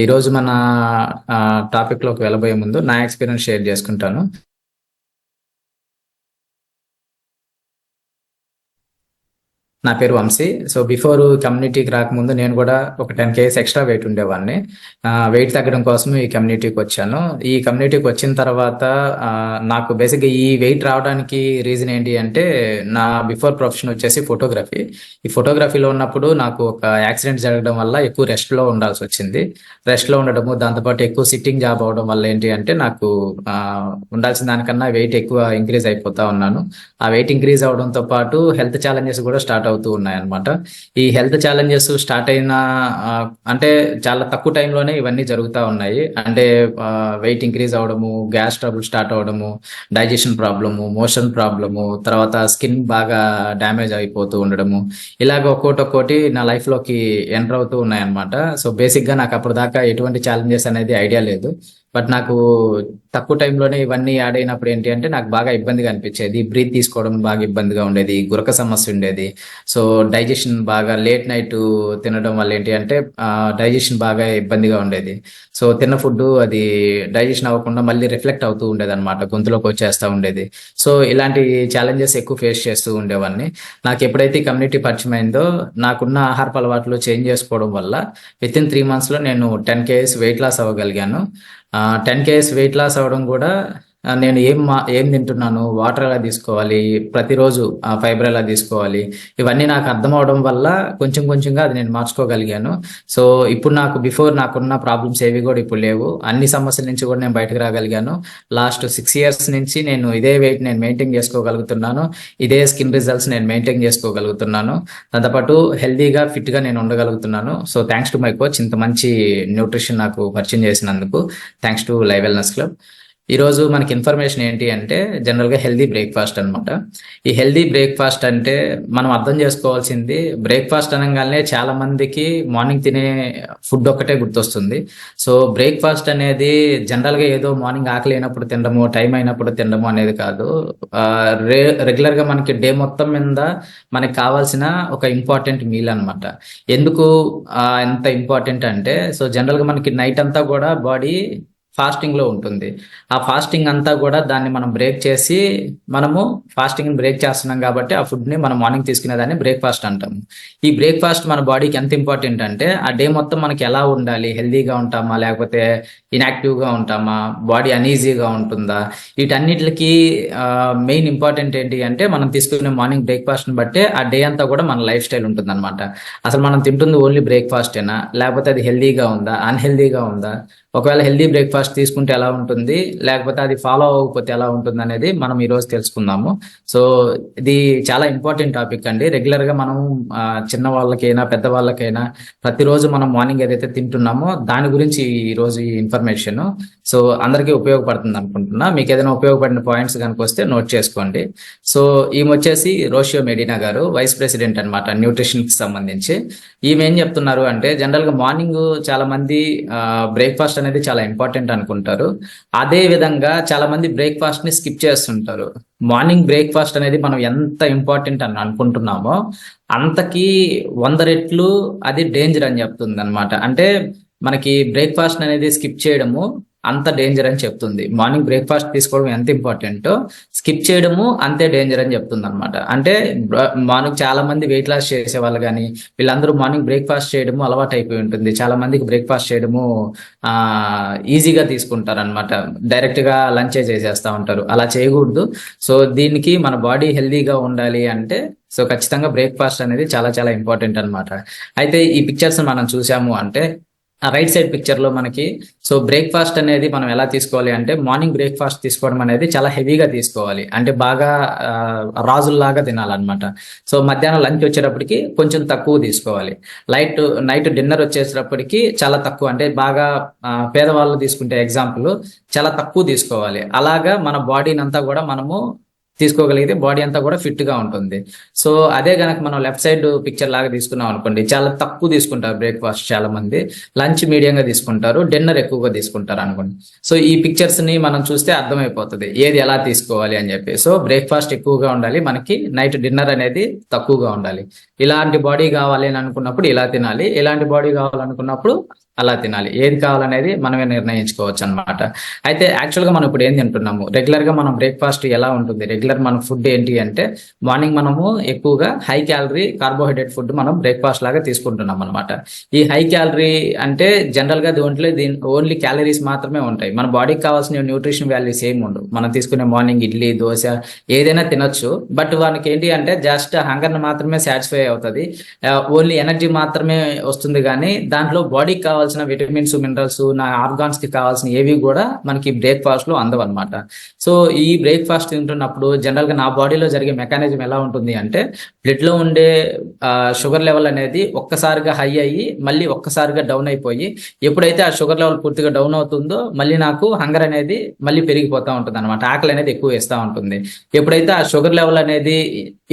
ఈరోజు మన టాపిక్లోకి వెళ్ళబోయే ముందు నా ఎక్స్పీరియన్స్ షేర్ చేసుకుంటాను. నా పేరు వంశీ. సో బిఫోర్ కమ్యూనిటీకి రాకముందు నేను కూడా ఒక 10 kgs ఎక్స్ట్రా వెయిట్ ఉండేవాడిని. వెయిట్ తగ్గడం కోసం ఈ కమ్యూనిటీకి వచ్చాను. ఈ కమ్యూనిటీకి వచ్చిన తర్వాత నాకు బేసిక్గా ఈ వెయిట్ రావడానికి రీజన్ ఏంటి అంటే, నా బిఫోర్ ప్రొఫెషన్ వచ్చేసి ఫోటోగ్రఫీ. ఈ ఫోటోగ్రఫీలో ఉన్నప్పుడు నాకు ఒక యాక్సిడెంట్ జరగడం వల్ల ఎక్కువ రెస్ట్లో ఉండాల్సి వచ్చింది. రెస్ట్లో ఉండడము, దాంతోపాటు ఎక్కువ సిట్టింగ్ జాబ్ అవడం వల్ల ఏంటి అంటే, నాకు ఉండాల్సిన దానికన్నా వెయిట్ ఎక్కువ ఇంక్రీజ్ అయిపోతా ఉన్నాను. ఆ వెయిట్ ఇంక్రీజ్ అవడంతో పాటు హెల్త్ ఛాలెంజెస్ కూడా స్టార్ట్ అవుతూ ఉన్నాయన్నమాట. ఈ హెల్త్ ఛాలెంజెస్ స్టార్ట్ అయిన అంటే చాలా తక్కువ టైంలోనే ఇవన్నీ జరుగుతూ ఉన్నాయి. అంటే వెయిట్ ఇంక్రీజ్ అవడము, గ్యాస్ ట్రబుల్ స్టార్ట్ అవడము, డైజెషన్ ప్రాబ్లము, మోషన్ ప్రాబ్లము, తర్వాత స్కిన్ బాగా డ్యామేజ్ అయిపోతూ ఉండడము, ఇలాగ ఒక్కోటి నా లైఫ్లోకి ఎంటర్ అవుతూ ఉన్నాయన్నమాట. సో బేసిక్గా నాకు అప్పుడు దాకా ఎటువంటి ఛాలెంజెస్ అనేది ఐడియా లేదు. బట్ నాకు తక్కువ టైంలోనే ఇవన్నీ యాడ్ అయినప్పుడు ఏంటి అంటే, నాకు బాగా ఇబ్బందిగా అనిపించేది. బ్రీత్ తీసుకోవడం బాగా ఇబ్బందిగా ఉండేది, గురక సమస్య ఉండేది. సో డైజెషన్ బాగా లేట్ నైట్ తినడం వల్ల ఏంటి అంటే డైజెషన్ బాగా ఇబ్బందిగా ఉండేది. సో తిన్న ఫుడ్ అది డైజెషన్ అవ్వకుండా మళ్ళీ రిఫ్లెక్ట్ అవుతూ ఉండేది అనమాట, గొంతులోకి వచ్చేస్తూ ఉండేది. సో ఇలాంటి ఛాలెంజెస్ ఎక్కువ ఫేస్ చేస్తూ ఉండేవాడిని. నాకు ఎప్పుడైతే కమ్యూనిటీ పరిచయం అయిందో, నాకున్న ఆహారపు అలవాట్లు చేంజ్ చేసుకోవడం వల్ల విత్ ఇన్ 3 monthsలో నేను 10 kgs వెయిట్ లాస్ అవ్వగలిగాను. 10 kgs వెయిట్ లాస్ అవ్వడం కూడా నేను ఏం తింటున్నాను, వాటర్ ఎలా తీసుకోవాలి, ప్రతిరోజు ఫైబర్ ఎలా తీసుకోవాలి, ఇవన్నీ నాకు అర్థం అవడం వల్ల కొంచెం కొంచెంగా అది నేను మార్చుకోగలిగాను. సో ఇప్పుడు బిఫోర్ నాకున్న ప్రాబ్లమ్స్ ఏవి కూడా ఇప్పుడు లేవు. అన్ని సమస్యల నుంచి కూడా నేను బయటకు రాగలిగాను. లాస్ట్ 6 years నుంచి నేను ఇదే వెయిట్ నేను మెయింటైన్ చేసుకోగలుగుతున్నాను. ఇదే స్కిన్ రిజల్ట్స్ నేను మెయింటైన్ చేసుకోగలుగుతున్నాను. దాంతోపాటు హెల్దీగా ఫిట్గా నేను ఉండగలుగుతున్నాను. So thanks to my coach, ఇంత మంచి న్యూట్రిషన్ నాకు పరిచయం చేసినందుకు. Thanks to Live Wellness Club. ఈరోజు మనకి ఇన్ఫర్మేషన్ ఏంటి అంటే, జనరల్గా హెల్దీ బ్రేక్ఫాస్ట్ అనమాట. ఈ హెల్దీ బ్రేక్ఫాస్ట్ అంటే మనం అర్థం చేసుకోవాల్సింది, బ్రేక్ఫాస్ట్ అనగానే చాలా మందికి మార్నింగ్ తినే ఫుడ్ ఒక్కటే గుర్తొస్తుంది. సో బ్రేక్ఫాస్ట్ అనేది జనరల్గా ఏదో మార్నింగ్ ఆకలి అయినప్పుడు తినడము, టైం అయినప్పుడు తినడము అనేది కాదు. రెగ్యులర్గా మనకి డే మొత్తం మీద మనకి కావాల్సిన ఒక ఇంపార్టెంట్ మీల్ అనమాట. ఎందుకు ఎంత ఇంపార్టెంట్ అంటే, సో జనరల్గా మనకి నైట్ అంతా కూడా బాడీ ఫాస్టింగ్లో ఉంటుంది. ఆ ఫాస్టింగ్ అంతా కూడా దాన్ని మనం బ్రేక్ చేసి, మనము ఫాస్టింగ్ని బ్రేక్ చేస్తున్నాం కాబట్టి ఆ ఫుడ్ని మనం మార్నింగ్ తీసుకునేదాన్ని బ్రేక్ఫాస్ట్ అంటాము. ఈ బ్రేక్ఫాస్ట్ మన బాడీకి ఎంత ఇంపార్టెంట్ అంటే, ఆ డే మొత్తం మనకి ఎలా ఉండాలి, హెల్దీగా ఉంటామా లేకపోతే ఇన్యాక్టివ్గా ఉంటామా, బాడీ అనీజీగా ఉంటుందా, వీటన్నిటికి మెయిన్ ఇంపార్టెంట్ ఏంటి అంటే, మనం తీసుకునే మార్నింగ్ బ్రేక్ఫాస్ట్ని బట్టే ఆ డే అంతా కూడా మన లైఫ్ స్టైల్ ఉంటుంది అనమాట. అసలు మనం తింటుంది ఓన్లీ బ్రేక్ఫాస్టేనా, లేకపోతే అది హెల్దీగా ఉందా, అన్హెల్దీగా ఉందా, ఒకవేళ హెల్దీ బ్రేక్ఫాస్ట్ తీసుకుంటే ఎలా ఉంటుంది, లేకపోతే అది ఫాలో అవ్వకపోతే ఎలా ఉంటుంది అనేది మనం ఈరోజు తెలుసుకుందాము. సో ఇది చాలా ఇంపార్టెంట్ టాపిక్ అండి. రెగ్యులర్గా మనం చిన్న వాళ్ళకైనా పెద్ద వాళ్ళకైనా ప్రతిరోజు మనం మార్నింగ్ ఏదైతే తింటున్నామో దాని గురించి ఈరోజు ఈ ఇన్ఫర్మేషన్ సో అందరికీ ఉపయోగపడుతుంది అనుకుంటున్నా. మీకు ఏదైనా ఉపయోగపడిన పాయింట్స్ కనుక వస్తే నోట్ చేసుకోండి. సో ఈమె వచ్చేసి రోషియో మెడినా గారు, వైస్ ప్రెసిడెంట్ అనమాట న్యూట్రిషన్కి సంబంధించి. ఈమె ఏం చెప్తున్నారు అంటే, జనరల్గా మార్నింగ్ చాలా మంది బ్రేక్ఫాస్ట్ అనేది చాలా ఇంపార్టెంట్ అనుకుంటారు. అదే విధంగా చాలా మంది బ్రేక్ఫాస్ట్ ని స్కిప్ చేస్తుంటారు. మార్నింగ్ బ్రేక్ఫాస్ట్ అనేది మనం ఎంత ఇంపార్టెంట్ అని అనుకుంటున్నామో అంతకి 100 రెట్లు అది డేంజర్ అని చెప్తుంది అనమాట. అంటే మనకి బ్రేక్ఫాస్ట్ అనేది స్కిప్ చేయడము అంత డేంజర్ అని చెప్తుంది. మార్నింగ్ బ్రేక్ఫాస్ట్ తీసుకోవడం ఎంత ఇంపార్టెంటో స్కిప్ చేయడము అంతే డేంజర్ అని చెప్తుంది అనమాట. అంటే మార్నింగ్ చాలా మంది వెయిట్ లాస్ చేసే వాళ్ళు కానీ వీళ్ళందరూ మార్నింగ్ బ్రేక్ఫాస్ట్ చేయడము అలవాటు అయిపోయి ఉంటుంది. చాలా మందికి బ్రేక్ఫాస్ట్ చేయడము ఈజీగా తీసుకుంటారు అనమాట. డైరెక్ట్ గా లంచే చేసేస్తా ఉంటారు. అలా చేయకూడదు. సో దీనికి మన బాడీ హెల్దీగా ఉండాలి అంటే, సో ఖచ్చితంగా బ్రేక్ఫాస్ట్ అనేది చాలా చాలా ఇంపార్టెంట్ అనమాట. అయితే ఈ పిక్చర్స్ మనం చూసాము అంటే, ఆ రైట్ సైడ్ పిక్చర్ లో మనకి సో బ్రేక్ఫాస్ట్ అనేది మనం ఎలా తీసుకోవాలి అంటే, మార్నింగ్ బ్రేక్ఫాస్ట్ తీసుకోవడం అనేది చాలా హెవీగా తీసుకోవాలి. అంటే బాగా రాజుల్లాగా తినాలన్నమాట. సో మధ్యాహ్నం లంచ్ వచ్చేటప్పటికి కొంచెం తక్కువ తీసుకోవాలి. నైట్ డిన్నర్ వచ్చేటప్పటికి చాలా తక్కువ, అంటే బాగా పేదవాళ్ళు తీసుకుంటే ఎగ్జాంపుల్ చాలా తక్కువ తీసుకోవాలి. అలాగా మన బాడీని అంతా కూడా మనము తీసుకోగలిగితే బాడీ అంతా కూడా ఫిట్ గా ఉంటుంది. సో అదే గనక మనం లెఫ్ట్ సైడ్ పిక్చర్ లాగా తీసుకున్నాం అనుకోండి, చాలా తక్కువ తీసుకుంటారు బ్రేక్ఫాస్ట్ చాలా మంది, లంచ్ మీడియంగా తీసుకుంటారు, డిన్నర్ ఎక్కువగా తీసుకుంటారు అనుకోండి. సో ఈ పిక్చర్స్ ని మనం చూస్తే అర్థమైపోతుంది ఏది ఎలా తీసుకోవాలి అని చెప్పి. సో బ్రేక్ఫాస్ట్ ఎక్కువగా ఉండాలి మనకి, నైట్ డిన్నర్ అనేది తక్కువగా ఉండాలి. ఇలాంటి బాడీ కావాలి అని అనుకున్నప్పుడు ఇలా తినాలి, ఇలాంటి బాడీ కావాలనుకున్నప్పుడు అలా తినాలి. ఏది కావాలనేది మనమే నిర్ణయించుకోవచ్చు అనమాట. అయితే యాక్చువల్గా మనం ఇప్పుడు ఏం తింటున్నాము, రెగ్యులర్గా మనం బ్రేక్ఫాస్ట్ ఎలా ఉంటుంది, రెగ్యులర్ మన ఫుడ్ ఏంటి అంటే మార్నింగ్ మనము ఎక్కువగా హై క్యాలరీ కార్బోహైడ్రేట్ ఫుడ్ మనం బ్రేక్ఫాస్ట్ లాగా తీసుకుంటున్నాం అనమాట. ఈ హై క్యాలరీ అంటే జనరల్గా ఓన్లీ క్యాలరీస్ మాత్రమే ఉంటాయి. మన బాడీకి కావాల్సిన న్యూట్రిషన్ వాల్యూస్ ఏమి ఉండవు. మనం తీసుకునే మార్నింగ్ ఇడ్లీ, దోశ ఏదైనా తినొచ్చు. బట్ వానికి ఏంటి అంటే జస్ట్ హంగర్ని మాత్రమే సాటిస్ఫై అవుతుంది, ఓన్లీ ఎనర్జీ మాత్రమే వస్తుంది. కానీ దాంట్లో బాడీకి కావాల్సిన విటమిన్స్, మినరల్స్, నా ఆర్గాన్స్ కి కావాల్సిన ఏవి కూడా మనకి బ్రేక్ఫాస్ట్ లో అందవన్నమాట. సో ఈ బ్రేక్ఫాస్ట్ తింటున్నప్పుడు జనరల్ గా నా బాడీలో జరిగే మెకానిజం ఎలా ఉంటుంది అంటే బ్లడ్ లో ఉండే షుగర్ లెవెల్ అనేది ఒక్కసారిగా హై అయ్యి మళ్ళీ ఒక్కసారిగా డౌన్ అయిపోయి, ఎప్పుడైతే ఆ షుగర్ లెవెల్ పూర్తిగా డౌన్ అవుతుందో మళ్ళీ నాకు హంగర్ అనేది మళ్ళీ పెరిగిపోతూ ఉంటుంది అనమాట. ఆకలి అనేది ఎక్కువ వేస్తూ ఉంటుంది. ఎప్పుడైతే ఆ షుగర్ లెవెల్ అనేది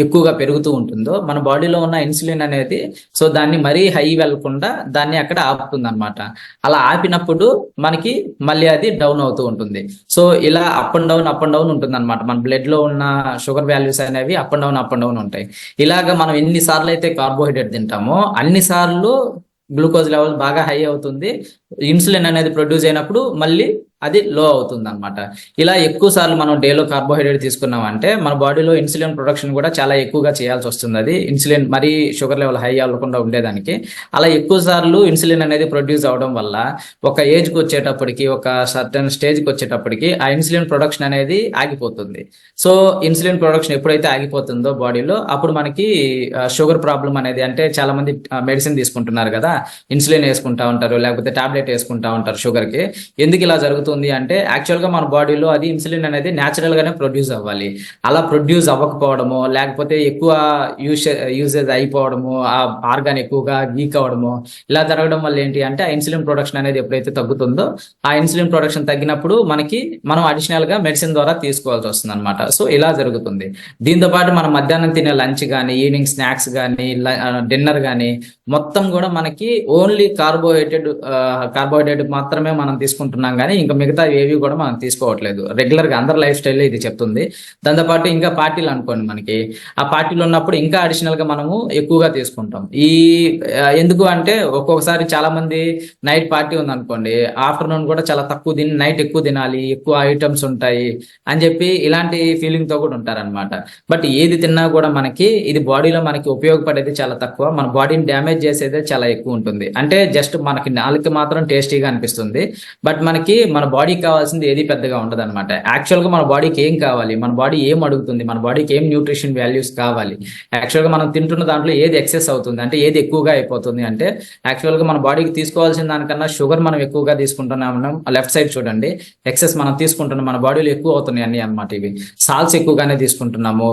ఎక్కువగా పెరుగుతూ ఉంటుందో మన బాడీలో ఉన్న ఇన్సులిన్ అనేది సో దాన్ని మరీ హై వెళ్లకుండా దాన్ని అక్కడ ఆపుతుంది అనమాట. అలా ఆపినప్పుడు మనకి మళ్ళీ అది డౌన్ అవుతూ ఉంటుంది. సో ఇలా అప్ అండ్ డౌన్ ఉంటుంది అనమాట. మన బ్లడ్ లో ఉన్న షుగర్ వాల్యూస్ అనేవి అప్ అండ్ డౌన్ ఉంటాయి. ఇలాగ మనం ఎన్ని సార్లు అయితే కార్బోహైడ్రేట్ తింటామో అన్ని సార్లు గ్లూకోజ్ లెవెల్ బాగా హై అవుతుంది. ఇన్సులిన్ అనేది ప్రొడ్యూస్ అయినప్పుడు మళ్ళీ అది లో అవుతుంది అనమాట. ఇలా ఎక్కువ సార్లు మనం డేలో కార్బోహైడ్రేట్ తీసుకున్నామంటే మన బాడీలో ఇన్సులిన్ ప్రొడక్షన్ కూడా చాలా ఎక్కువగా చేయాల్సి వస్తుంది. అది ఇన్సులిన్ మరీ షుగర్ లెవెల్ హై అవ్వకుండా ఉండేదానికి. అలా ఎక్కువ సార్లు ఇన్సులిన్ అనేది ప్రొడ్యూస్ అవడం వల్ల ఒక ఏజ్కి వచ్చేటప్పటికి, ఒక సర్టన్ స్టేజ్కి వచ్చేటప్పటికి ఆ ఇన్సులిన్ ప్రొడక్షన్ అనేది ఆగిపోతుంది. సో ఇన్సులిన్ ప్రొడక్షన్ ఎప్పుడైతే ఆగిపోతుందో బాడీలో అప్పుడు మనకి షుగర్ ప్రాబ్లం అనేది, అంటే చాలా మంది మెడిసిన్ తీసుకుంటున్నారు కదా, ఇన్సులిన్ వేసుకుంటా ఉంటారు, లేకపోతే టాబ్లెట్ వేసుకుంటా ఉంటారు షుగర్కి. ఎందుకు ఇలా జరుగుతుంది అంటే యాక్చువల్గా మన బాడీలో అది ఇన్సులిన్ అనేది న్యాచురల్ గానే ప్రొడ్యూస్ అవ్వాలి. అలా ప్రొడ్యూస్ అవ్వకపోవడము, లేకపోతే ఎక్కువ యూసేజ్ అయిపోవడము, ఆ ఆర్గాన్ ఎక్కువగా వీక్ అవ్వడము, ఇలా జరగడం వల్ల ఏంటి అంటే ఆ ఇన్సులిన్ ప్రొడక్షన్ అనేది ఎప్పుడైతే తగ్గుతుందో ఆ ఇన్సులిన్ ప్రొడక్షన్ తగ్గినప్పుడు మనం అడిషనల్ గా మెడిసిన్ ద్వారా తీసుకోవాల్సి వస్తుంది అనమాట. సో ఇలా జరుగుతుంది. దీంతో పాటు మనం మధ్యాహ్నం తినే లంచ్ కానీ, ఈవినింగ్ స్నాక్స్ కానీ, డిన్నర్ కానీ మొత్తం కూడా మనకి ఓన్లీ కార్బోహైడ్రేట్ మాత్రమే మనం తీసుకుంటున్నాం. కానీ ఇంకా మిగతా ఏవి కూడా మనం తీసుకోవట్లేదు. రెగ్యులర్ గా అందరి లైఫ్ స్టైల్ ఇది చెప్తుంది. దాంతోపాటు ఇంకా పార్టీలు అనుకోండి, మనకి ఆ పార్టీలు ఉన్నప్పుడు ఇంకా అడిషనల్ గా మనము ఎక్కువగా తీసుకుంటాం. ఎందుకు అంటే ఒక్కొక్కసారి చాలా మంది నైట్ పార్టీ ఉంది అనుకోండి, ఆఫ్టర్నూన్ కూడా చాలా తక్కువ తిని నైట్ ఎక్కువ తినాలి, ఎక్కువ ఐటమ్స్ ఉంటాయి అని చెప్పి ఇలాంటి ఫీలింగ్ తో కూడా ఉంటారనమాట. బట్ ఏది తిన్నా కూడా మనకి ఇది బాడీలో మనకి ఉపయోగపడేది చాలా తక్కువ, మన బాడీని డ్యామేజ్ చేసేదే చాలా ఎక్కువ ఉంటుంది. అంటే జస్ట్ మనకి నాలుగు మాత్రం టేస్టీగా అనిపిస్తుంది, బట్ మనకి మన బాడీకి కావాల్సింది ఏది పెద్దగా ఉండదు అనమాట. యాక్చువల్ గా మన బాడీకి ఏం కావాలి, మన బాడీ ఏం అడుగుతుంది, మన బాడీకి ఏం న్యూట్రిషన్ వాల్యూస్ కావాలి, యాక్చువల్ గా మనం తింటున్న దాంట్లో ఏది ఎక్సెస్ అవుతుంది అంటే ఏది ఎక్కువగా అయిపోతుంది అంటే యాక్చువల్ గా మన బాడీకి తీసుకోవాల్సిన దానికన్నా షుగర్ మనం ఎక్కువగా తీసుకుంటున్నాం. లెఫ్ట్ సైడ్ చూడండి, ఎక్సెస్ మనం తీసుకుంటున్నాం, మన బాడీలో ఎక్కువ అవుతున్నాయి అన్ని అనమాట. ఇవి సాల్ట్స్ ఎక్కువగానే తీసుకుంటున్నాము,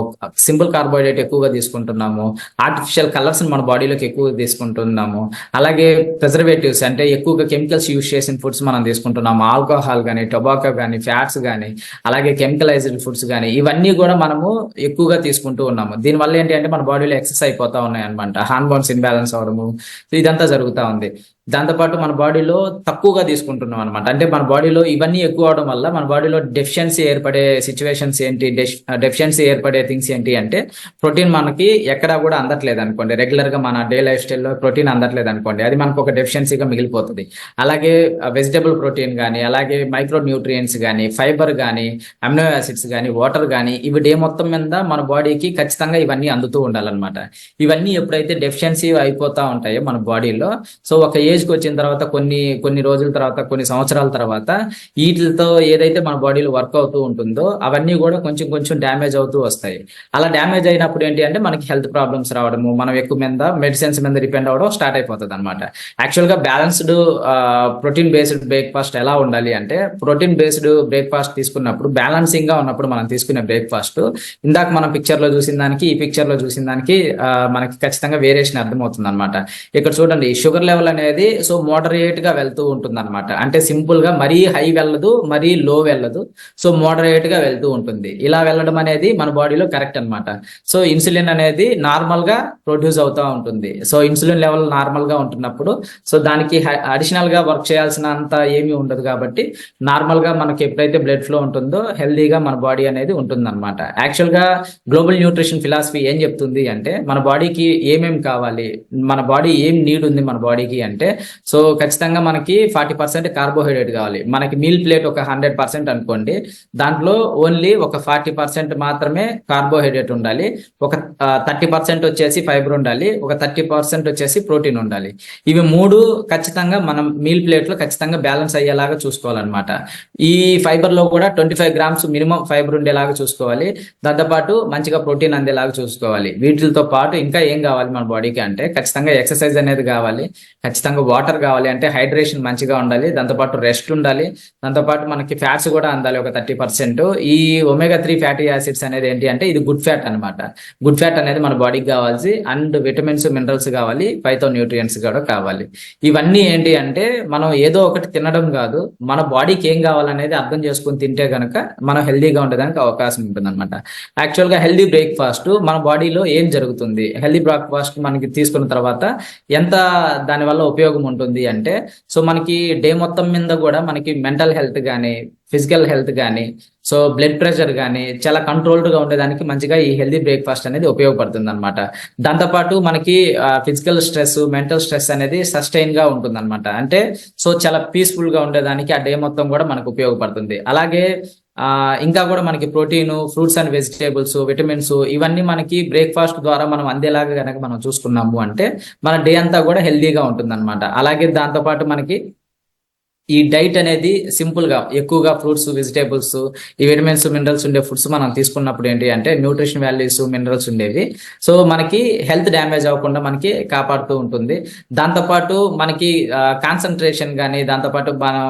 సింపుల్ కార్బోహైడ్రేట్ ఎక్కువగా తీసుకుంటున్నాము, ఆర్టిఫిషియల్ కలర్స్ మన బాడీలోకి ఎక్కువ తీసుకుంటున్నాము, అలాగే ప్రిజర్వేటివ్స్ అంటే ఎక్కువగా కెమికల్స్ యూజ్ చేసిన ఫుడ్స్ మనం తీసుకుంటున్నాము, ఆల్కహాల్ కానీ, టొబాకో కానీ, ఫ్యాట్స్ కానీ, అలాగే కెమికలైజ్డ్ ఫుడ్స్ కానీ, ఇవన్నీ కూడా మనము ఎక్కువగా తీసుకుంటూ ఉన్నాము. దీనివల్ల ఏంటి అంటే మన బాడీలో ఎక్సెస్ అయిపోతా ఉన్నాయి అనమాట, హార్మోన్స్ ఇన్బ్యాలెన్స్ అవడము, ఇదంతా జరుగుతూ ఉంది. దాంతోపాటు మన బాడీలో తక్కువగా తీసుకుంటున్నాం అనమాట. అంటే మన బాడీలో ఇవన్నీ ఎక్కువ అవడం వల్ల మన బాడీలో డెఫిషియన్సీ ఏర్పడే సిచ్యువేషన్స్ ఏంటి, డెఫిషియన్సీ ఏర్పడే థింగ్స్ ఏంటి అంటే ప్రోటీన్ మనకి ఎక్కడా కూడా అందట్లేదు అనుకోండి, రెగ్యులర్ గా మన డే లైఫ్ స్టైల్లో ప్రోటీన్ అందట్లేదు అనుకోండి, అది మనకు ఒక డెఫిషియన్సీగా మిగిలిపోతుంది. అలాగే వెజిటబుల్ ప్రోటీన్ కానీ, అలాగే మైక్రో న్యూట్రియంట్స్ కానీ, ఫైబర్ కానీ, అమినో యాసిడ్స్ కానీ, వాటర్ కానీ, ఇవి డే మొత్తం మీద మన బాడీకి ఖచ్చితంగా ఇవన్నీ అందుతూ ఉండాలన్నమాట. ఇవన్నీ ఎప్పుడైతే డెఫిషియన్సీ అయిపోతా ఉంటాయో మన బాడీలో, సో ఒక ఏజ్కి వచ్చిన తర్వాత కొన్ని రోజుల తర్వాత, కొన్ని సంవత్సరాల తర్వాత వీటితో ఏదైతే మన బాడీలో వర్క్ అవుతూ ఉంటుందో అవన్నీ కూడా కొంచెం డ్యామేజ్ అవుతూ వస్తాయి. అలా డ్యామేజ్ అయినప్పుడు ఏంటి అంటే మనకి హెల్త్ ప్రాబ్లమ్స్ రావడము, మనం ఎక్కువ మీద మెడిసిన్స్ మీద డిపెండ్ అవ్వడం స్టార్ట్ అయిపోతుంది అనమాట. యాక్చువల్గా బ్యాలెన్స్డ్ ప్రోటీన్ బేస్డ్ బ్రేక్ఫాస్ట్ ఎలా ఉండాలి అంటే, ప్రోటీన్ బేస్డ్ బ్రేక్ఫాస్ట్ తీసుకున్నప్పుడు బ్యాలెన్సింగ్ గా ఉన్నప్పుడు మనం తీసుకునే బ్రేక్ఫాస్ట్ ఇందాక మనం పిక్చర్ లో చూసిన దానికి ఈ పిక్చర్ లో చూసిన దానికి మనకి ఖచ్చితంగా వేరియేషన్ అర్థమవుతుంది అనమాట. ఇక్కడ చూడండి, షుగర్ లెవెల్ అనేది సో మోడరేట్ గా వెళ్తూ ఉంటుంది అనమాట. అంటే సింపుల్ గా మరీ హై వెళ్ళదు, మరీ లో వెళ్ళదు, సో మోడరేట్ గా వెళ్తూ ఉంటుంది. ఇలా వెళ్ళడం అనేది మన బాడీలో కరెక్ట్ అనమాట. సో ఇన్సులిన్ అనేది నార్మల్ గా ప్రొడ్యూస్ అవుతూ ఉంటుంది. సో ఇన్సులిన్ లెవెల్ నార్మల్ గా ఉంటున్నప్పుడు సో దానికి అడిషనల్ గా వర్క్ చేయాల్సినంత ఏమీ ఉండదు. కాబట్టి నార్మల్ గా మనకి ఎప్పుడైతే బ్లడ్ ఫ్లో ఉంటుందో హెల్దీగా మన బాడీ అనేది ఉంటుంది అనమాట. యాక్చువల్ గా గ్లోబల్ న్యూట్రిషన్ ఫిలాసఫీ ఏం చెప్తుంది అంటే మన బాడీకి ఏమేమి కావాలి, మన బాడీ ఏం నీడ్ ఉంది మన బాడీకి అంటే సో ఖచ్చితంగా మనకి 40% కార్బోహైడ్రేట్ కావాలి. మనకి మీల్ ప్లేట్ ఒక 100% అనుకోండి, దాంట్లో ఓన్లీ ఒక 40% మాత్రమే కార్బోహైడ్రేట్ ఉండాలి, ఒక 30% వచ్చేసి ఫైబర్ ఉండాలి, ఒక 30% వచ్చేసి ప్రోటీన్ ఉండాలి. ఇవి మూడు ఖచ్చితంగా మనం మీల్ ప్లేట్ లో ఖచ్చితంగా బ్యాలెన్స్ అయ్యేలాగా చూసుకోవాలన్నమాట. ఈ ఫైబర్ లో కూడా 25 గ్రామ్స్ మినిమం ఫైబర్ ఉండేలాగా చూసుకోవాలి. దాంతోపాటు మంచిగా ప్రోటీన్ అందేలాగా చూసుకోవాలి. వీటితో పాటు ఇంకా ఏం కావాలి మన బాడీకి అంటే ఖచ్చితంగా ఎక్సర్సైజ్ అనేది కావాలి, ఖచ్చితంగా వాటర్ కావాలి, అంటే హైడ్రేషన్ మంచిగా ఉండాలి, దాంతోపాటు రెస్ట్ ఉండాలి, దాంతోపాటు మనకి ఫ్యాట్స్ కూడా అందాలి ఒక 30%. ఈ ఒమేగా 3 ఫ్యాటీ యాసిడ్స్ అనేది ఏంటి అంటే ఇది గుడ్ ఫ్యాట్ అనమాట. గుడ్ ఫ్యాట్ అనేది మన బాడీకి కావాల్సి, అండ్ విటమిన్స్ మినరల్స్ కావాలి, ఫైటో న్యూట్రియంట్స్ కూడా కావాలి. ఇవన్నీ ఏంటి అంటే మనం ఏదో ఒకటి తినడం కాదు, మన బాడీకి ఏం కావాలనేది అర్థం చేసుకుని తింటే గనక మనం హెల్దీగా ఉండడానికి అవకాశం ఉంటుంది అనమాట. యాక్చువల్గా హెల్దీ బ్రేక్ఫాస్ట్ మన బాడీలో ఏం జరుగుతుంది, హెల్దీ బ్రేక్ఫాస్ట్ మనకి తీసుకున్న తర్వాత ఎంత దానివల్ల ఉపయోగం ఉంటుంది అంటే, సో మనకి డే మొత్తం మీద కూడా మనకి మెంటల్ హెల్త్ కానీ, ఫిజికల్ హెల్త్ కానీ, సో బ్లడ్ ప్రెషర్ కానీ చాలా కంట్రోల్డ్గా ఉండేదానికి మంచిగా ఈ హెల్దీ బ్రేక్ఫాస్ట్ అనేది ఉపయోగపడుతుంది అనమాట. దాంతోపాటు మనకి ఫిజికల్ స్ట్రెస్, మెంటల్ స్ట్రెస్ అనేది సస్టైన్గా ఉంటుంది అనమాట. అంటే సో చాలా పీస్ఫుల్గా ఉండేదానికి ఆ డే మొత్తం కూడా మనకు ఉపయోగపడుతుంది. అలాగే ఇంకా కూడా మనకి protein, fruits and vegetables, vitamins ఇవన్నీ మనకి బ్రేక్ఫాస్ట్ ద్వారా మనం అందేలాగా కనుక మనం చూసుకున్నాము అంటే మన డే అంతా కూడా హెల్దీగా ఉంటుంది అనమాట. అలాగే దాంతోపాటు మనకి ఈ డైట్ అనేది సింపుల్ గా ఎక్కువగా ఫ్రూట్స్, వెజిటేబుల్స్, ఈ విటమిన్స్, మినరల్స్ ఉండే ఫుడ్స్ మనం తీసుకున్నప్పుడు ఏంటి అంటే న్యూట్రిషన్ వాల్యూస్, మినరల్స్ ఉండేవి, సో మనకి హెల్త్ డ్యామేజ్ అవ్వకుండా మనకి కాపాడుతూ ఉంటుంది. దాంతోపాటు మనకి కాన్సన్ట్రేషన్ కానీ, దాంతోపాటు మనం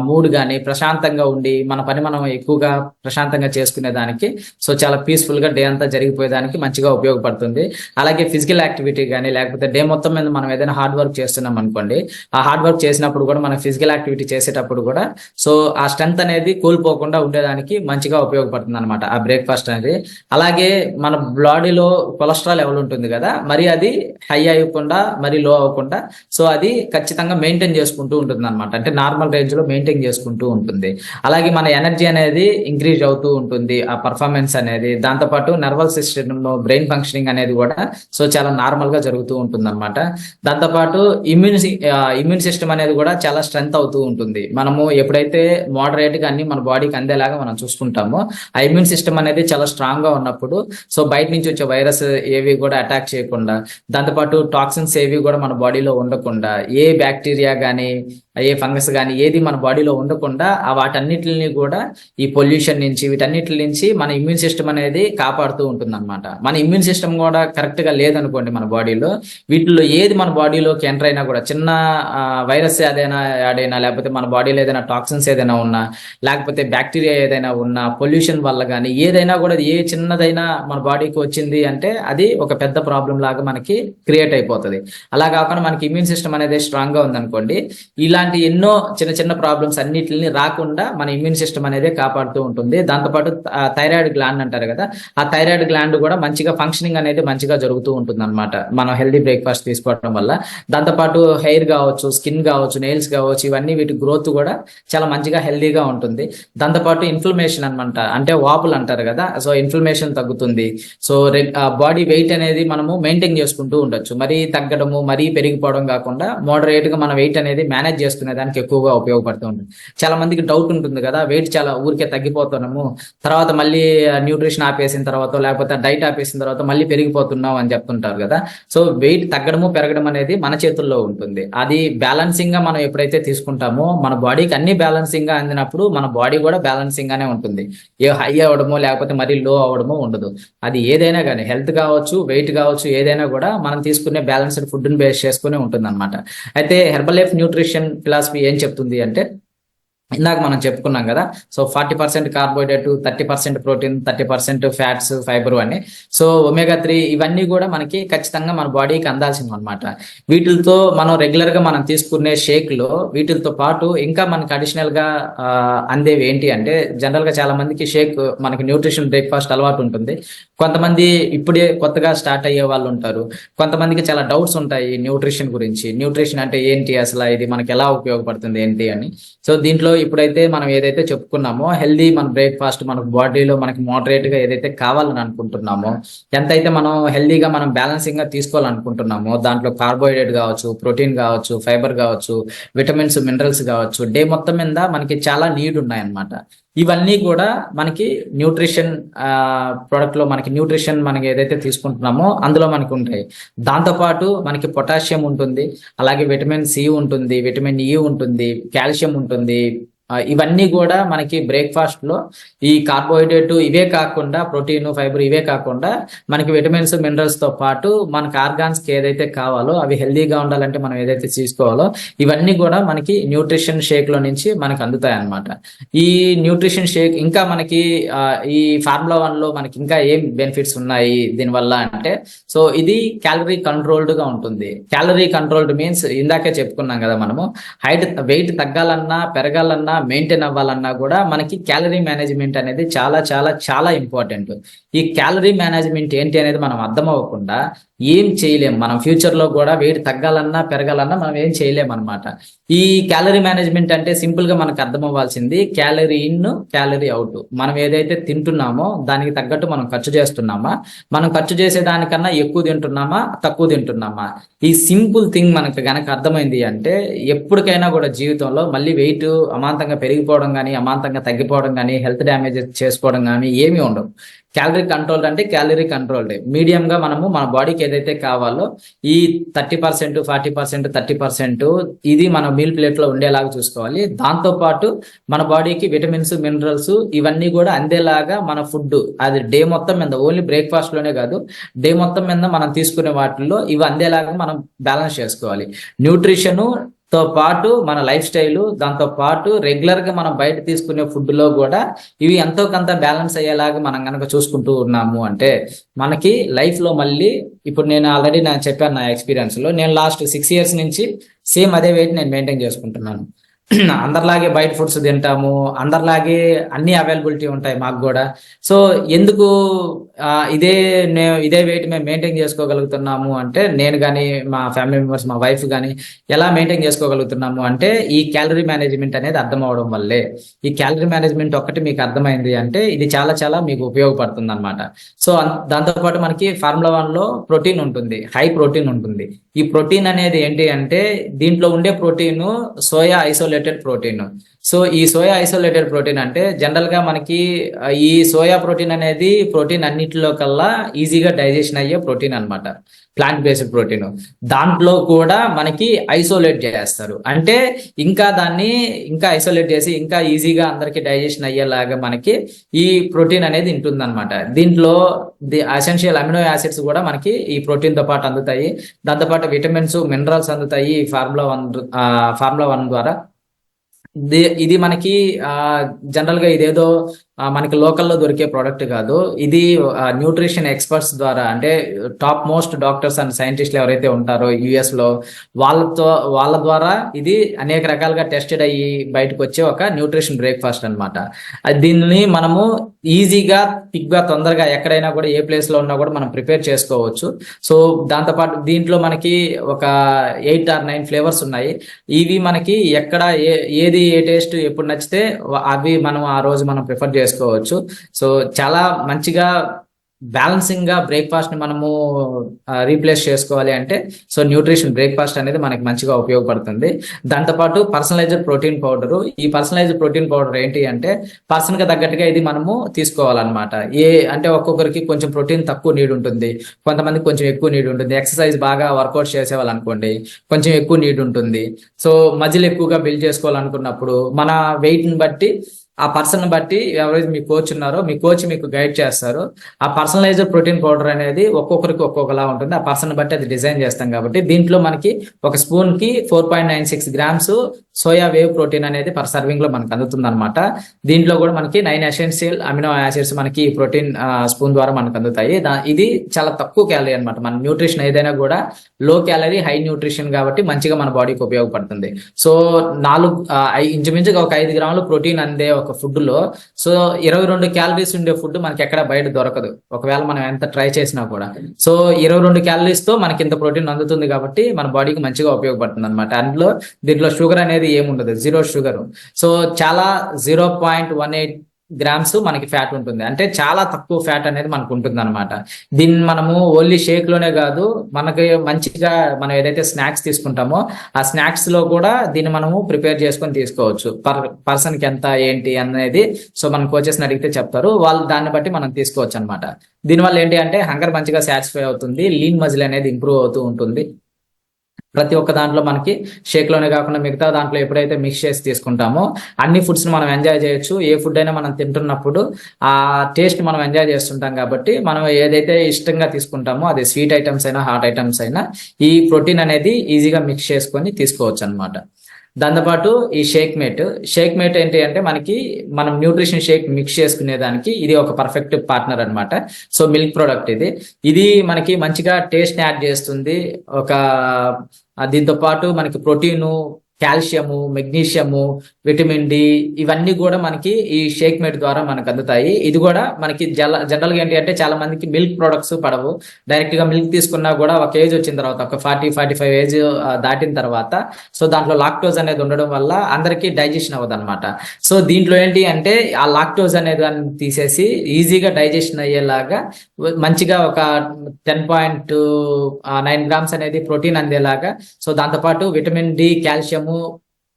మూడ్ కానీ ప్రశాంతంగా ఉండి మన పని మనం ఎక్కువగా ప్రశాంతంగా చేసుకునే దానికి, సో చాలా పీస్ఫుల్ గా డే అంతా జరిగిపోయేదానికి మంచిగా ఉపయోగపడుతుంది. అలాగే ఫిజికల్ యాక్టివిటీ కానీ, లేకపోతే డే మొత్తం మీద మనం ఏదైనా హార్డ్ వర్క్ చేస్తున్నాం అనుకోండి, ఆ హార్డ్ వర్క్ చేసినప్పుడు కూడా మన ఫిజికల్ యాక్టివిటీ చేసేటప్పుడు కూడా సో ఆ స్ట్రెంత్ అనేది కోల్పోకుండా ఉండేదానికి మంచిగా ఉపయోగపడుతుంది అనమాట ఆ బ్రేక్ఫాస్ట్ అనేది. అలాగే మన బాడీలో కొలెస్ట్రాల్ లెవెల్ ఉంటుంది కదా, మరి అది హై అవ్వకుండా మరి లో అవ్వకుండా సో అది ఖచ్చితంగా మెయింటైన్ చేసుకుంటూ ఉంటుంది అనమాట. అంటే నార్మల్ రేంజ్ లో మెయింటైన్ చేసుకుంటూ ఉంటుంది. అలాగే మన ఎనర్జీ అనేది ఇంక్రీజ్ అవుతూ ఉంటుంది, ఆ పర్ఫార్మెన్స్ అనేది. దాంతోపాటు నర్వల్ సిస్టమ్ లో బ్రెయిన్ ఫంక్షనింగ్ అనేది కూడా సో చాలా నార్మల్ గా జరుగుతూ ఉంటుంది అనమాట. దాంతోపాటు ఇమ్యూన్ సిస్టమ్ అనేది కూడా చాలా స్ట్రెంత్ అవుతూ ఉంటుంది. మనము ఎప్పుడైతే మోడరేట్ గా అన్ని మన బాడీకి అందేలాగా మనం చూసుకుంటామో, ఆ ఇమ్యూన్ సిస్టమ్ అనేది చాలా స్ట్రాంగ్ గా ఉన్నప్పుడు సో బయట నుంచి వచ్చే వైరస్ ఏవి కూడా అటాక్ చేయకుండా, దాంతోపాటు టాక్సిన్స్ ఏవి కూడా మన బాడీలో ఉండకుండా, ఏ బ్యాక్టీరియా కానీ, ఏ ఫంగస్ కానీ ఏది మన బాడీలో ఉండకుండా ఆ వాటన్నిటిని కూడా ఈ పొల్యూషన్ నుంచి, వీటన్నిటి నుంచి మన ఇమ్యూన్ సిస్టమ్ అనేది కాపాడుతూ ఉంటుంది అనమాట. మన ఇమ్యూన్ సిస్టమ్ కూడా కరెక్ట్ గా లేదనుకోండి మన బాడీలో, వీటిలో ఏది మన బాడీలోకి ఎంటర్ అయినా కూడా, చిన్న వైరస్ ఏదైనా యాడ్ అయినా, లేకపోతే మన బాడీలో ఏదైనా టాక్సిన్స్ ఏదైనా ఉన్నా, లేకపోతే బ్యాక్టీరియా ఏదైనా ఉన్నా, పొల్యూషన్ వల్ల కానీ ఏదైనా కూడా, ఏ చిన్నదైనా మన బాడీకి వచ్చింది అంటే అది ఒక పెద్ద ప్రాబ్లం లాగా మనకి క్రియేట్ అయిపోతుంది. అలా కాకుండా మనకి ఇమ్యూన్ సిస్టమ్ అనేది స్ట్రాంగ్ గా ఉందనుకోండి, ఇలాంటి ఎన్నో చిన్న చిన్న ప్రాబ్లమ్స్ అన్నిటిని రాకుండా మన ఇమ్యూన్ సిస్టమ్ అనేది కాపాడుతూ ఉంటుంది. దాంతోపాటు థైరాయిడ్ గ్లాండ్ అంటారు కదా, ఆ థైరాయిడ్ గ్లాండ్ కూడా మంచిగా ఫంక్షనింగ్ అనేది మంచిగా జరుగుతూ ఉంటుంది అనమాట మనం హెల్దీ బ్రేక్ఫాస్ట్ తీసుకోవడం వల్ల. దాంతోపాటు హెయిర్ కావచ్చు, స్కిన్ కావచ్చు, నెయిల్స్ కావచ్చు, ఇవన్నీ వీటి గ్రోత్ కూడా చాలా మంచిగా హెల్దీగా ఉంటుంది. దాంతోపాటు ఇన్ఫ్లమేషన్ అనమాట, అంటే వాపులు అంటారు కదా, సో ఇన్ఫ్లమేషన్ తగ్గుతుంది. సో బాడీ వెయిట్ అనేది మనము మెయింటైన్ చేసుకుంటూ ఉండొచ్చు, మరీ తగ్గడము మరీ పెరిగిపోవడం కాకుండా మోడరేట్ గా మన వెయిట్ అనేది మేనేజ్ చేసుకునే దానికి ఎక్కువగా ఉపయోగపడుతూ ఉంటుంది. చాలా మందికి డౌట్ ఉంటుంది కదా, వెయిట్ చాలా ఊరికే తగ్గిపోతున్నాము, తర్వాత మళ్ళీ న్యూట్రిషన్ ఆపేసిన తర్వాత లేకపోతే డైట్ ఆపేసిన తర్వాత మళ్ళీ పెరిగిపోతున్నాం అని చెప్తుంటారు కదా. సో వెయిట్ తగ్గడము పెరగడం అనేది మన చేతుల్లో ఉంటుంది. అది బ్యాలెన్సింగ్ గా మనం ఎప్పుడైతే తీసుకుంటామో, మన బాడీకి అన్ని బ్యాలెన్సింగ్ గా అందినప్పుడు మన బాడీ కూడా బ్యాలెన్సింగ్ గానే ఉంటుంది. ఏ హై అవ్వడమో లేకపోతే మరీ లో అవ్వడమో ఉండదు. అది ఏదైనా కానీ, హెల్త్ కావచ్చు, వెయిట్ కావచ్చు, ఏదైనా కూడా మనం తీసుకునే బ్యాలెన్స్డ్ ఫుడ్ ని బేస్ చేసుకునే ఉంటుంది అనమాట. అయితే హెర్బల్ లైఫ్ న్యూట్రిషన్ ఫిలాసఫీ ఏం చెప్తుంది అంటే, ఇందాక మనం చెప్పుకున్నాం కదా, so 40% carbohydrate, 30% protein, 30% fats, fibre అని. సో ఒమేగా 3 ఇవన్నీ కూడా మనకి ఖచ్చితంగా మన బాడీకి అందాల్సింది అనమాట. వీటితో మనం రెగ్యులర్ గా మనం తీసుకునే షేక్ లో వీటితో పాటు ఇంకా మనకి అడిషనల్ గా అందేవి ఏంటి అంటే, జనరల్ గా చాలా మందికి షేక్, మనకి న్యూట్రిషన్ బ్రేక్ఫాస్ట్ అలవాటు ఉంటుంది. కొంతమంది ఇప్పుడే కొత్తగా స్టార్ట్ అయ్యే వాళ్ళు ఉంటారు. కొంతమందికి చాలా డౌట్స్ ఉంటాయి న్యూట్రిషన్ గురించి. న్యూట్రిషన్ అంటే ఏంటి అసలు, ఇది మనకి ఎలా ఉపయోగపడుతుంది ఏంటి అని. సో దీంట్లో ఇప్పుడైతే మనం ఏదైతే చెప్పుకున్నామో హెల్దీ మన బ్రేక్ఫాస్ట్ మన బాడీలో మనకి మోడరేట్ గా ఏదైతే కావాలని అనుకుంటున్నామో, ఎంతైతే మనం హెల్దీగా మనం బ్యాలెన్సింగ్ గా తీసుకోవాలనుకుంటున్నామో దాంట్లో కార్బోహైడ్రేట్ కావచ్చు, ప్రోటీన్ కావచ్చు, ఫైబర్ కావచ్చు, విటమిన్స్ మినరల్స్ కావచ్చు, డే మొత్తం మీద మనకి చాలా నీడ్ ఉన్నాయన్నమాట. ఇవన్నీ కూడా మనకి న్యూట్రిషన్ ప్రోడక్ట్ లో మనకి న్యూట్రిషన్ మనకి ఏదైతే తీసుకుంటున్నామో అందులో మనకి ఉంటాయి. దాంతోపాటు మనకి పొటాషియం ఉంటుంది, అలాగే విటమిన్ సి ఉంటుంది, విటమిన్ ఇ ఉంటుంది, కాల్షియం ఉంటుంది. ఇవన్నీ కూడా మనకి బ్రేక్ఫాస్ట్ లో ఈ కార్బోహైడ్రేట్ ఇవే కాకుండా ప్రోటీన్ ఫైబర్ ఇవే కాకుండా మనకి విటమిన్స్ మినరల్స్ తో పాటు మనకి ఆర్గాన్స్ కి ఏదైతే కావాలో అవి హెల్దీగా ఉండాలంటే మనం ఏదైతే తీసుకోవాలో ఇవన్నీ కూడా మనకి న్యూట్రిషన్ షేక్ లో నుంచి మనకి అందుతాయి అన్నమాట. ఈ న్యూట్రిషన్ షేక్ ఇంకా మనకి ఈ ఫార్ములా 1 లో మనకి ఇంకా ఏం బెనిఫిట్స్ ఉన్నాయి దీనివల్ల అంటే, సో ఇది క్యాలరీ కంట్రోల్డ్ గా ఉంటుంది. క్యాలరీ కంట్రోల్డ్ మీన్స్ ఇందాకే చెప్పుకున్నాం కదా, మనము వెయిట్ తగ్గాలన్నా పెరగాలన్నా మెయింటైన్ అవ్వాలన్నా కూడా మనకి క్యాలరీ మేనేజ్మెంట్ అనేది చాలా చాలా చాలా ఇంపార్టెంట్. ఈ క్యాలరీ మేనేజ్మెంట్ ఏంటి అనేది మనం అర్థం అవ్వకుండా ఏం చేయలేం. మనం ఫ్యూచర్ లో కూడా వెయిట్ తగ్గాలన్నా పెరగాలన్నా మనం ఏం చేయలేం అనమాట. ఈ క్యాలరీ మేనేజ్మెంట్ అంటే సింపుల్ గా మనకు అర్థం అవ్వాల్సింది క్యాలరీ ఇన్ క్యాలరీ అవుట్. మనం ఏదైతే తింటున్నామో దానికి తగ్గట్టు మనం ఖర్చు చేస్తున్నామా, మనం ఖర్చు చేసే దానికన్నా ఎక్కువ తింటున్నామా, తక్కువ తింటున్నామా, ఈ సింపుల్ థింగ్ మనకు గనక అర్థమైంది అంటే ఎప్పటికైనా కూడా జీవితంలో మళ్ళీ వెయిట్ అమాంతంగా పెరిగిపోవడం కానీ అమాంతంగా తగ్గిపోవడం కానీ హెల్త్ డ్యామేజ్ చేసుకోవడం కానీ ఏమీ ఉండవు. క్యాలరీ కంట్రోల్డ్ అంటే క్యాలరీ కంట్రోల్డ్ మీడియం గా మనము మన బాడీకి ఏదైతే కావాలో ఈ 30%, 40%, 30% ఇది మన మీల్ ప్లేట్ లో ఉండేలాగా చూసుకోవాలి. దాంతో పాటు మన బాడీకి విటమిన్స్ మినరల్స్ ఇవన్నీ కూడా అందేలాగా మన ఫుడ్ అది డే మొత్తం మీద ఓన్లీ బ్రేక్ఫాస్ట్ లోనే కాదు డే మొత్తం మీద మనం తీసుకునే వాటిల్లో ఇవి అందేలాగా మనం బ్యాలెన్స్ చేసుకోవాలి. న్యూట్రిషన్ తో పాటు మన లైఫ్ స్టైల్, దాంతో పాటు రెగ్యులర్ గా మనం బయట తీసుకునే ఫుడ్ లో కూడా ఇవి ఎంతో కొంత బ్యాలెన్స్ అయ్యేలాగా మనం కనుక చూసుకుంటూ ఉన్నాము అంటే మనకి లైఫ్ లో మళ్ళీ ఇప్పుడు నేను ఆల్రెడీ నేను చెప్పాను నా ఎక్స్పీరియన్స్ లో, నేను లాస్ట్ 6 years నుంచి సేమ్ అదే వెయిట్ నేను మెయింటైన్ చేసుకుంటున్నాను. అందరిలాగే బయట ఫుడ్స్ తింటాము, అందరిలాగే అన్ని అవైలబిలిటీ ఉంటాయి మాకు కూడా. సో ఎందుకు ఇదే వెయిట్ మేము మెయింటైన్ చేసుకోగలుగుతున్నాము అంటే నేను కానీ మా ఫ్యామిలీ మెంబర్స్ మా వైఫ్ కానీ ఎలా మెయింటైన్ చేసుకోగలుగుతున్నాము అంటే ఈ క్యాలరీ మేనేజ్మెంట్ అనేది అర్థం అవడం వల్లే. ఈ క్యాలరీ మేనేజ్మెంట్ ఒక్కటి మీకు అర్థమైంది అంటే ఇది చాలా చాలా మీకు ఉపయోగపడుతుంది అనమాట. సో దాంతోపాటు మనకి ఫార్ములా 1 లో ప్రోటీన్ ఉంటుంది, హై ప్రోటీన్ ఉంటుంది. ఈ ప్రోటీన్ అనేది ఏంటి అంటే దీంట్లో ఉండే protein soya isolated protein. So ఈ సోయా ఐసోలేటెడ్ ప్రోటీన్ అంటే జనరల్ గా మనకి ఈ సోయా ప్రోటీన్ అనేది ప్రోటీన్ అన్నిటిలో కల్లా ఈజీగా డైజెషన్ అయ్యే ప్రోటీన్ అనమాట, ప్లాంట్ బేస్డ్ ప్రోటీన్. దాంట్లో కూడా మనకి ఐసోలేట్ చేస్తారు అంటే ఇంకా దాన్ని ఇంకా ఐసోలేట్ చేసి ఇంకా ఈజీగా అందరికి డైజెషన్ అయ్యేలాగా మనకి ఈ ప్రోటీన్ అనేది ఉంటుంది అనమాట. దీంట్లో ఎసెన్షియల్ అమినో యాసిడ్స్ కూడా మనకి ఈ ప్రోటీన్ తో పాటు అందుతాయి. దాంతోపాటు విటమిన్స్ మినరల్స్ అందుతాయి ఈ ఫార్ములా 1 ద్వారా. ఇది మనకి జనరల్ గా ఇదేదో మనకి లోకల్లో దొరికే ప్రోడక్ట్ కాదు. ఇది న్యూట్రిషన్ ఎక్స్పర్ట్స్ ద్వారా అంటే టాప్ మోస్ట్ డాక్టర్స్ అండ్ సైంటిస్టులు ఎవరైతే ఉంటారో యుఎస్ లో వాళ్ళ ద్వారా ఇది అనేక రకాలుగా టెస్టెడ్ అయ్యి బయటకు వచ్చే ఒక న్యూట్రిషన్ బ్రేక్ఫాస్ట్ అనమాట. దీన్ని మనము ఈజీగా క్విక్ గా తొందరగా ఎక్కడైనా కూడా ఏ ప్లేస్ లో ఉన్నా కూడా మనం ప్రిపేర్ చేసుకోవచ్చు. సో దాంతోపాటు దీంట్లో మనకి ఒక 8 or 9 ఫ్లేవర్స్ ఉన్నాయి. ఇవి మనకి ఎక్కడ ఏది ఏ టేస్ట్ ఎప్పుడు నచ్చితే అవి మనం ఆ రోజు మనం ప్రిఫర్ చేసుకోవచ్చు. సో చాలా మంచిగా బ్యాలెన్సింగ్ గా బ్రేక్ఫాస్ట్ ని మనము రీప్లేస్ చేసుకోవాలి అంటే సో న్యూట్రిషన్ బ్రేక్ఫాస్ట్ అనేది మనకి మంచిగా ఉపయోగపడుతుంది. దాంతోపాటు పర్సనలైజ్డ్ ప్రోటీన్ పౌడర్. ఈ పర్సనలైజ్డ్ ప్రోటీన్ పౌడర్ ఏంటి అంటే పర్సన్ కి తగ్గట్టుగా ఇది మనము తీసుకోవాలన్నమాట. అంటే ఒక్కొక్కరికి కొంచెం ప్రోటీన్ తక్కువ నీడ్ ఉంటుంది, కొంతమందికి కొంచెం ఎక్కువ నీడ్ ఉంటుంది. ఎక్సర్సైజ్ బాగా వర్కౌట్ చేసేవాళ్ళు అనుకోండి కొంచెం ఎక్కువ నీడ్ ఉంటుంది. సో మజిల్ ఎక్కువగా బిల్డ్ చేసుకోవాలనుకున్నప్పుడు మన వెయిట్ ని బట్టి ఆ పర్సన్ బట్టి ఎవరైతే మీ కోచ్ ఉన్నారో మీ కోచ్ మీకు గైడ్ చేస్తారు. ఆ పర్సనలైజ్డ్ ప్రోటీన్ పౌడర్ అనేది ఒక్కొక్కరికి ఒక్కొక్కలా ఉంటుంది. ఆ పర్సన్ బట్టి అది డిజైన్ చేస్తాం కాబట్టి దీంట్లో మనకి ఒక స్పూన్ కి 4.96 grams సోయా వేవ్ ప్రోటీన్ అనేది పర్ సర్వింగ్ లో మనకు అందుతుంది అనమాట. దీంట్లో కూడా మనకి 9 ఎసెన్షియల్ అమినో యాసిడ్స్ మనకి ఈ ప్రోటీన్ స్పూన్ ద్వారా మనకు అందుతాయి. ఇది చాలా తక్కువ క్యాలరీ అనమాట. మన న్యూట్రిషన్ ఏదైనా కూడా లో క్యాలరీ హై న్యూట్రిషన్ కాబట్టి మంచిగా మన బాడీకి ఉపయోగపడుతుంది. సో ఇంచుమించుగా ఒక 5 grams ప్రోటీన్ అందే ఒక ఒక ఫుడ్ లో సో 22 క్యాలరీస్ ఉండే ఫుడ్ మనకి ఎక్కడ బయట దొరకదు, ఒకవేళ మనం ఎంత ట్రై చేసినా కూడా. సో 22 క్యాలరీస్ తో మనకి ఇంత ప్రోటీన్ అందుతుంది కాబట్టి మన బాడీకి మంచిగా ఉపయోగపడుతుంది అనమాట. అందులో దీంట్లో షుగర్ అనేది ఏముండదు, జీరో షుగర్. సో చాలా 0.18 గ్రామ్స్ మనకి ఫ్యాట్ ఉంటుంది, అంటే చాలా తక్కువ ఫ్యాట్ అనేది మనకు ఉంటుంది అనమాట. దీన్ని మనము ఓన్లీ షేక్ లోనే కాదు, మనకి మంచిగా మనం ఏదైతే స్నాక్స్ తీసుకుంటామో ఆ స్నాక్స్ లో కూడా దీన్ని మనము ప్రిపేర్ చేసుకొని తీసుకోవచ్చు. పర్సన్ కి ఎంత ఏంటి అనేది సో మన కోచెస్ అడిగితే చెప్తారు, వాళ్ళు దాన్ని బట్టి మనం తీసుకోవచ్చు అనమాట. దీనివల్ల ఏంటి అంటే హంగర్ మంచిగా సాటిస్ఫై అవుతుంది, లీన్ మజిల్ అనేది ఇంప్రూవ్ అవుతూ ఉంటుంది. ప్రతి ఒక్క దాంట్లో మనకి షేక్ లోనే కాకుండా మిగతా దాంట్లో ఎప్పుడైతే మిక్స్ చేసి తీసుకుంటామో అన్ని ఫుడ్స్ ని మనం ఎంజాయ్ చేయొచ్చు. ఏ ఫుడ్ అయినా మనం తింటున్నప్పుడు ఆ టేస్ట్ మనం ఎంజాయ్ చేస్తుంటాం కాబట్టి మనం ఏదైతే ఇష్టంగా తీసుకుంటామో అది స్వీట్ ఐటమ్స్ అయినా హాట్ ఐటమ్స్ అయినా ఈ ప్రోటీన్ అనేది ఈజీగా మిక్స్ చేసుకొని తీసుకోవచ్చు అనమాట. దాంతోపాటు ఈ షేక్ మేట్ ఏంటి అంటే మనకి మనం న్యూట్రిషన్ షేక్ మిక్స్ చేసుకునే దానికి ఇది ఒక పర్ఫెక్ట్ పార్ట్నర్ అనమాట. సో మిల్క్ ప్రోడక్ట్ ఇది, ఇది మనకి మంచిగా టేస్ట్ యాడ్ చేస్తుంది. ఒక దీంతో పాటు మనకి protein, calcium, magnesium, vitamin D ఇవన్నీ కూడా మనకి ఈ షేక్ మేట్ ద్వారా మనకు అందుతాయి. ఇది కూడా మనకి జనరల్ గా ఏంటి అంటే చాలా మందికి మిల్క్ ప్రొడక్ట్స్ పడవు. డైరెక్ట్ గా మిల్క్ తీసుకున్నా కూడా ఒక ఏజ్ వచ్చిన తర్వాత, ఒక 40-45 ఏజ్ దాటిన తర్వాత సో దాంట్లో లాక్టోజ్ అనేది ఉండడం వల్ల అందరికీ డైజెషన్ అవ్వదు అనమాట. సో దీంట్లో ఏంటి అంటే ఆ లాక్టోజ్ అనేది తీసేసి ఈజీగా డైజెషన్ అయ్యేలాగా మంచిగా ఒక 10.9 గ్రామ్స్ అనేది ప్రోటీన్ అందేలాగా, సో దాంతోపాటు విటమిన్ డి, కాల్షియం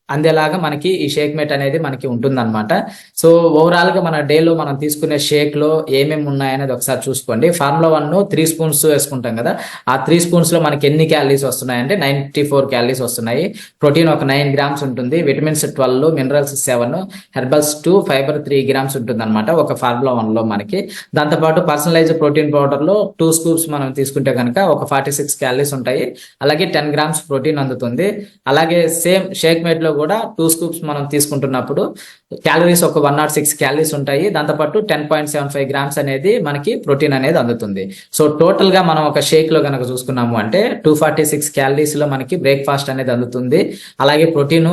అందేలాగా మనకి ఈ షేక్ మేట్ అనేది మనకి ఉంటుందన్నమాట. సో ఓవరాల్ గా మన డేలో మనం తీసుకునే షేక్ లో ఏమేమి ఉన్నాయనేది ఒకసారి చూసుకోండి. ఫార్ములా 1 3 స్పూన్స్ వేసుకుంటాం కదా, ఆ 3 స్పూన్స్ లో మనకి ఎన్ని క్యాలరీస్ వస్తున్నాయంటే 94 క్యాలరీస్ వస్తున్నాయి. ప్రోటీన్ ఒక 9 గ్రామ్స్ ఉంటుంది, vitamins 12, minerals 7, herbals 2, fibre 3 grams ఉంటుంది అనమాట ఒక ఫార్ములా 1 లో మనకి. దాంతోపాటు పర్సనలైజ్డ్ ప్రోటీన్ పౌడర్ లో 2 స్కూప్స్ మనం తీసుకుంటే కనుక ఒక 46 క్యాలరీస్ ఉంటాయి, అలాగే 10 గ్రామ్స్ ప్రోటీన్ అందుతుంది. అలాగే సేమ్ షేక్ మేట్ లో కూడా 2 స్కూప్స్ మనం తీసుకుంటున్నప్పుడు క్యాలరీస్ ఒక 106 క్యాలరీస్ ఉంటాయి. దాంతోపాటు 10.75 గ్రామ్స్ అనేది మనకి ప్రోటీన్ అనేది అందుతుంది. సో టోటల్ గా మనం ఒక షేక్ లో కనుక చూసుకున్నాము అంటే 246 క్యాలరీస్ లో మనకి బ్రేక్ఫాస్ట్ అనేది అందుతుంది. అలాగే ప్రోటీన్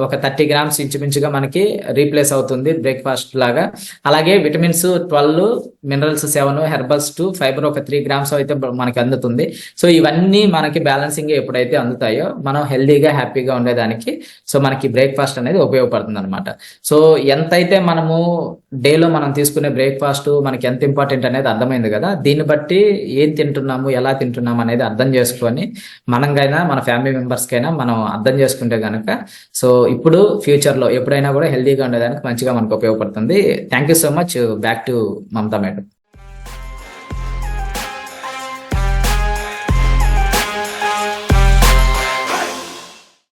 ఒక 30 గ్రామ్స్ ఇంచుమించుగా మనకి రీప్లేస్ అవుతుంది బ్రేక్ఫాస్ట్ లాగా. అలాగే విటమిన్స్ 12, మినరల్స్ 7, హెర్బల్స్ 2, ఫైబర్ ఒక 3 గ్రామ్స్ అయితే మనకి అందుతుంది. సో ఇవన్నీ మనకి బ్యాలెన్సింగ్ ఎప్పుడైతే అందుతాయో మనం హెల్దీగా హ్యాపీగా ఉండేదానికి సో మనకి బ్రేక్ఫాస్ట్ అనేది ఉపయోగపడుతుంది అనమాట. సో ఎంతైతే మనము డేలో మనం తీసుకునే బ్రేక్ఫాస్ట్ మనకి ఎంత ఇంపార్టెంట్ అనేది అర్థమైంది కదా. దీన్ని బట్టి ఏం తింటున్నాము, ఎలా తింటున్నాము అనేది అర్థం చేసుకొని మనంకైనా మన ఫ్యామిలీ మెంబర్స్ కైనా మనం అర్థం చేసుకుంటే కనుక సో ఇప్పుడు ఫ్యూచర్ లో ఎప్పుడైనా కూడా హెల్దీగా ఉండేదానికి మంచిగా మనకు ఉపయోగపడుతుంది. Thank you so much. Back to Mamata madam.